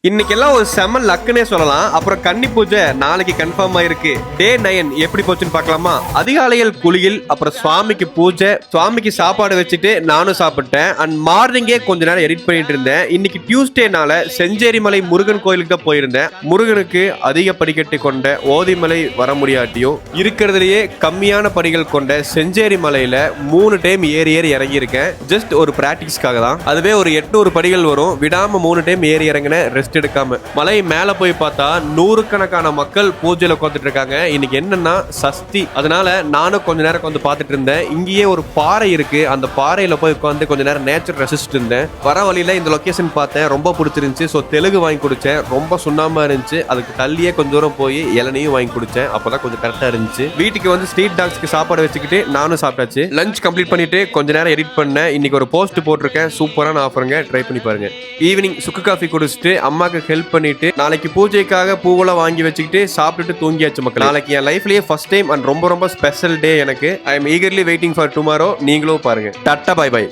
இன்னைக்கெல்லாம் ஒரு செம லக்குனே சொல்லலாம். அப்புறம் கன்னி பூஜை நாளைக்கு கன்ஃபார்ம் ஆயிருக்கு. டே 9 எப்படி போச்சுன்னு பார்க்கலாமா? அதிகாலையில் குளியல், அப்புறம் சுவாமிக்கு பூஜை, சுவாமிக்கு சாப்பாடு வச்சுட்டு நானும் சாப்பிட்டேன். அண்ட் மார்னிங்கே கொஞ்ச நேரம் எடிட் பண்ணிட்டு இருந்தேன். இன்னைக்கு டியூஸ்டேனால செஞ்சேரிமலை முருகன் கோயிலுக்கு தான் போயிருந்தேன். முருகனுக்கு அதிக படிக்கட்டு கொண்ட ஓதிமலை வர முடியாட்டியும் இருக்கிறதுலயே கம்மியான படிகள் கொண்ட செஞ்சேரி மலையில 3 டைம் ஏறி இறங்கி இருக்கேன். ஜஸ்ட் ஒரு பிராக்டிஸ்க்காக தான். அதுவே ஒரு 800 படிகள் வரும். விடாம 3 டைம் ஏறி இறங்கின எடுக்காம மலை மேல போய் பார்த்தா நூறுக்கணக்கான மக்கள் பூஜையில உட்கார்ந்துட்டு இருக்காங்க. இன்னைக்கு என்னன்னா சஷ்டி, அதனால நானும் கொஞ்ச நேரம் வந்து பார்த்துட்டு இருந்தேன். இங்கேயே ஒரு பாறை இருக்கு, அந்த பாறையில போய் உட்காந்து கொஞ்ச நேரம் நேச்சர் ரசிச்சுட்டு இருந்தேன். வர வழியில இந்த லொகேஷன் பார்த்தேன், ரொம்ப பிடிச்சிருந்துச்சு. ஸோ தெலுங்கு வாங்கி குடிச்சேன், ரொம்ப சுண்ணாம இருந்துச்சு. அதுக்கு தள்ளியே கொஞ்சம் தூரம் போய் இளநியும் வாங்கி குடிச்சேன். அப்பதான் கொஞ்சம் கரெக்டா இருந்துச்சு. வீட்டுக்கு வந்து ஸ்ட்ரீட் டாக்ஸ்க்கு சாப்பாடு வச்சுக்கிட்டு நானும் சாப்பிட்டாச்சு. லஞ்ச் கம்ப்ளீட் பண்ணிட்டு கொஞ்ச நேரம் எடிட் பண்ணேன். இன்னைக்கு ஒரு போஸ்ட் போட்டிருக்கேன், சூப்பரான ஆஃபருங்க, ட்ரை பண்ணி பாருங்க. ஈவினிங் சுக்கு காஃபி குடிச்சிட்டு அம்மாக்கு ஹெல்ப் பண்ணிட்டு நாளைக்கு பூஜைக்காக பூவெல்லாம் வாங்கி வச்சுக்கிட்டு சாப்பிட்டுட்டு தூங்கியாச்சு மக்கள். நாளைக்கு என் லைஃப்லயே ஃபர்ஸ்ட் டைம் அண்ட் ரொம்ப ரொம்ப ஸ்பெஷல் டே எனக்கு. I am eagerly waiting for tomorrow. நீங்களும் பாருங்க. Tata, bye by.